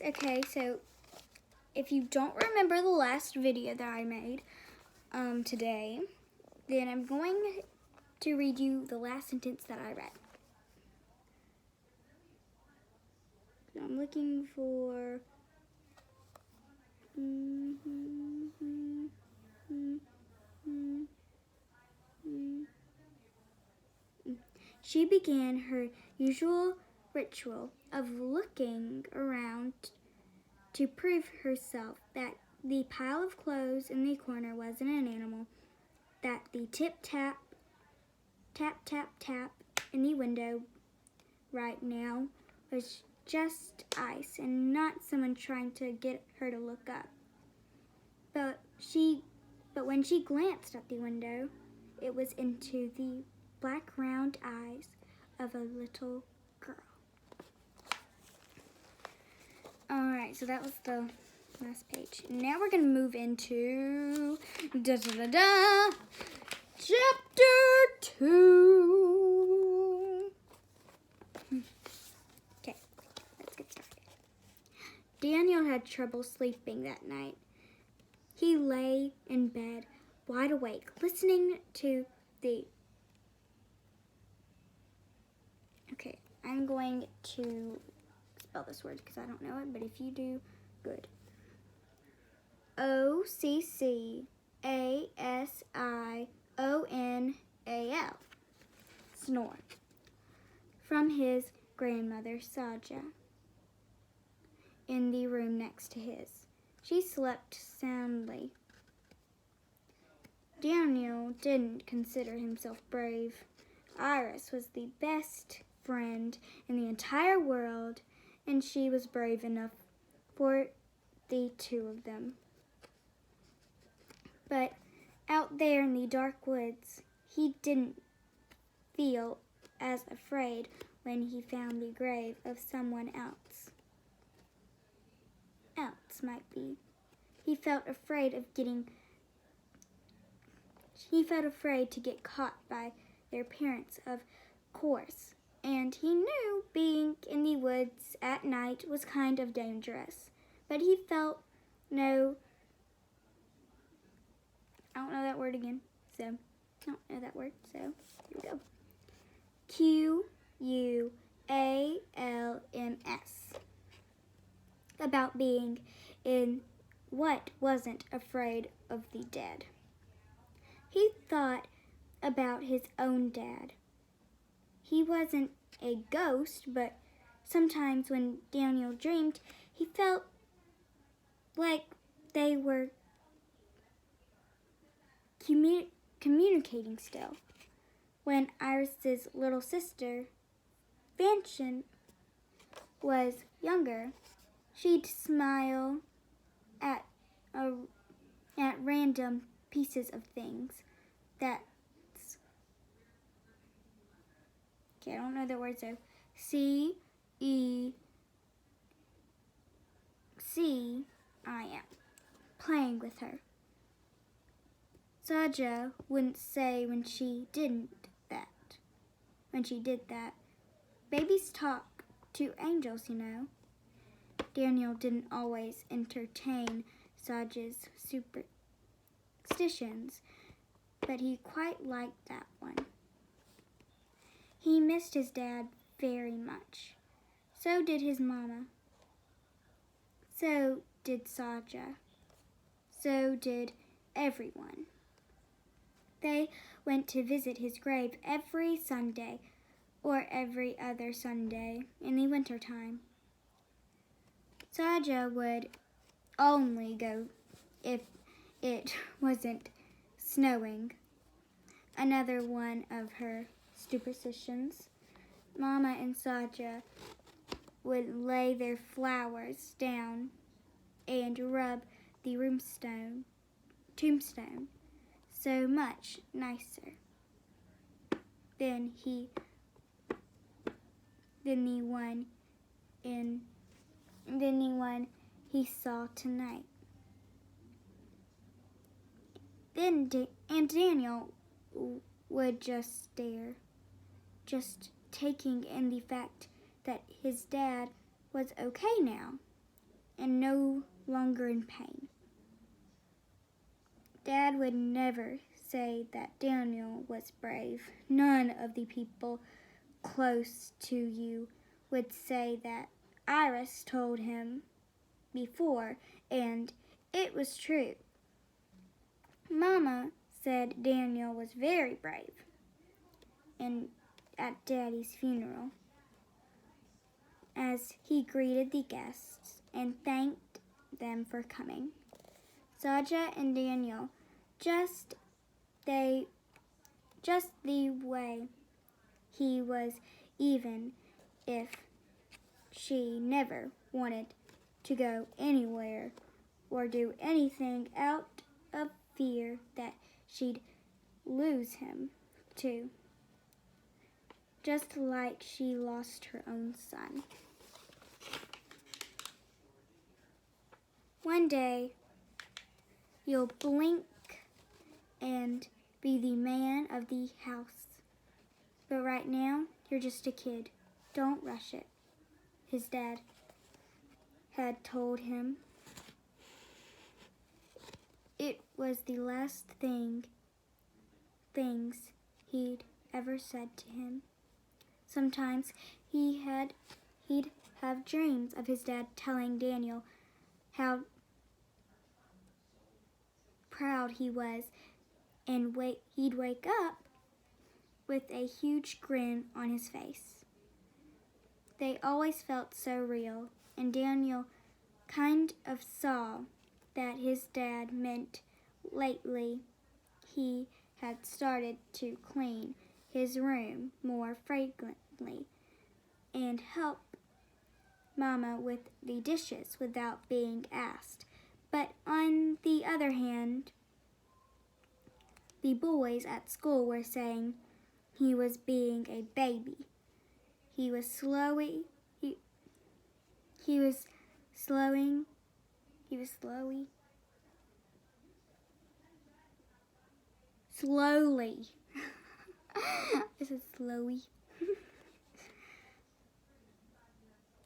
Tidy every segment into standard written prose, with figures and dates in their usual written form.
Okay, so if you don't remember the last video that I made today, then I'm going to read you the last sentence that I read. So I'm looking for... She began her usual ritual of looking around to prove herself that the pile of clothes in the corner wasn't an animal, that the tip-tap, tap-tap-tap in the window right now was just ice and not someone trying to get her to look up. But when she glanced at the window, it was into the black round eyes of a little girl. Alright, so that was the last page. Now we're going to move into Chapter 2. Okay, let's get started. Daniel had trouble sleeping that night. He lay in bed, wide awake, listening to the... Okay, I'm going to spell this word because I don't know it, but if you do, good. Occasional. Snore. From his grandmother, Saja, in the room next to his. She slept soundly. Daniel didn't consider himself brave. Iris was the best friend in the entire world, and she was brave enough for the two of them. But out there in the dark woods, he didn't feel as afraid when he found the grave of someone else. He felt afraid to get caught by their parents, of course, and he knew being in the woods at night was kind of dangerous, but he felt I don't know that word again, so here we go. Qualms. About being in what wasn't afraid of the dead. He thought about his own dad. He wasn't a ghost, but sometimes when Daniel dreamed, he felt like they were communicating still. When Iris's little sister, Fanchon, was younger, she'd smile at random pieces of things. I don't know the word, so C-E-C-I-M, playing with her. Saja wouldn't say when she did that. Babies talk to angels, you know. Daniel didn't always entertain Saja's superstitions, but he quite liked that one. He missed his dad very much. So did his mama. So did Saja. So did everyone. They went to visit his grave every Sunday or every other Sunday in the wintertime. Saja would only go if it wasn't snowing. Another one of her superstitions. Mama and Saja would lay their flowers down and rub the tombstone so much nicer than the one he saw tonight. And Daniel would just stare, just taking in the fact that his dad was okay now. and no longer in pain. Dad would never say that Daniel was brave. None of the people close to you would say that. Iris told him before, and it was true. Mama said Daniel was very brave and at Daddy's funeral as he greeted the guests and thanked them for coming. Saja and Daniel, just the way he was, even if she never wanted to go anywhere or do anything out of fear that she'd lose him too, just like she lost her own son. One day, you'll blink and be the man of the house. But right now, you're just a kid. Don't rush it, his dad had told him. It was the last things he'd ever said to him. Sometimes he'd have dreams of his dad telling Daniel how proud he was, and he'd wake up with a huge grin on his face. They always felt so real, and Daniel kind of saw that his dad meant lately he had started to clean his room more frequently and help Mama with the dishes without being asked. But on the other hand, the boys at school were saying he was being a baby. He was slowly This is slowy.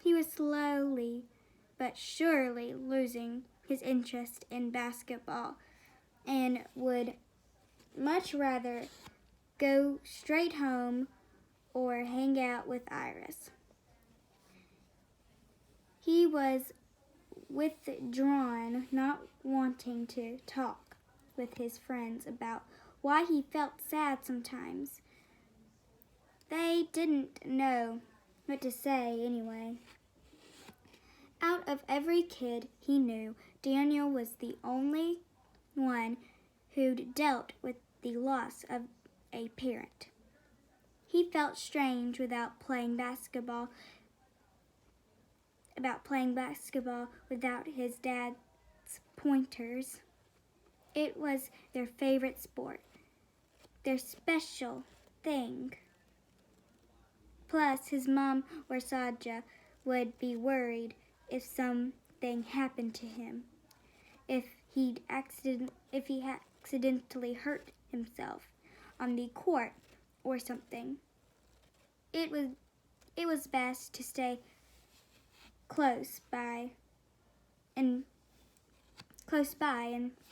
He was slowly but surely losing his interest in basketball and would much rather go straight home or hang out with Iris. He was withdrawn, not wanting to talk with his friends about why he felt sad sometimes. They didn't know what to say anyway. Out of every kid he knew, Daniel was the only one who'd dealt with the loss of a parent. He felt strange without playing basketball without his dad's pointers. It was their favorite sport, their special thing. Plus, his mom or Saja would be worried if something happened to him, if he accidentally hurt himself on the court or something. It was best to stay close by and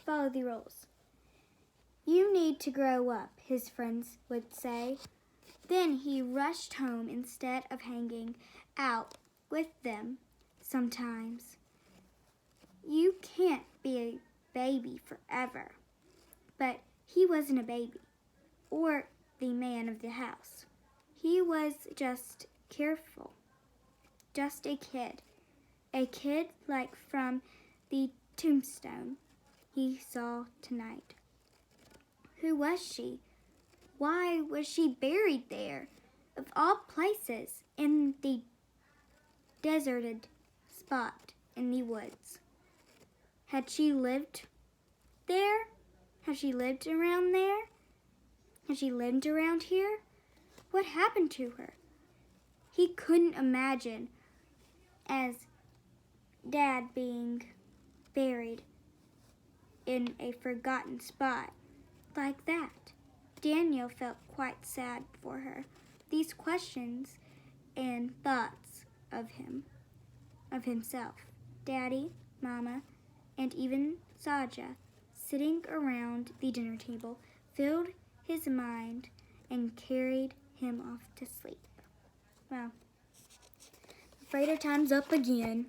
follow the rules. You need to grow up, his friends would say. Then he rushed home instead of hanging out with them sometimes. You can't be a baby forever. But he wasn't a baby or the man of the house. He was just careful, just a kid like from the tombstone he saw tonight. Who was she? Why was she buried there, of all places, in the deserted spot in the woods? Had she lived there? Had she lived around there? Had she lived around here? What happened to her? He couldn't imagine as Dad being buried in a forgotten spot like that. Daniel felt quite sad for her. These questions and thoughts of himself Daddy, Mama, and even Saja sitting around the dinner table filled his mind and carried him off to sleep. Well, afraid our time's up again.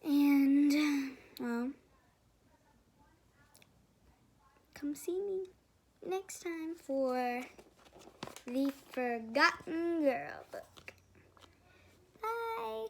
And, well, come see me next time for the Forgotten Girl book. Bye.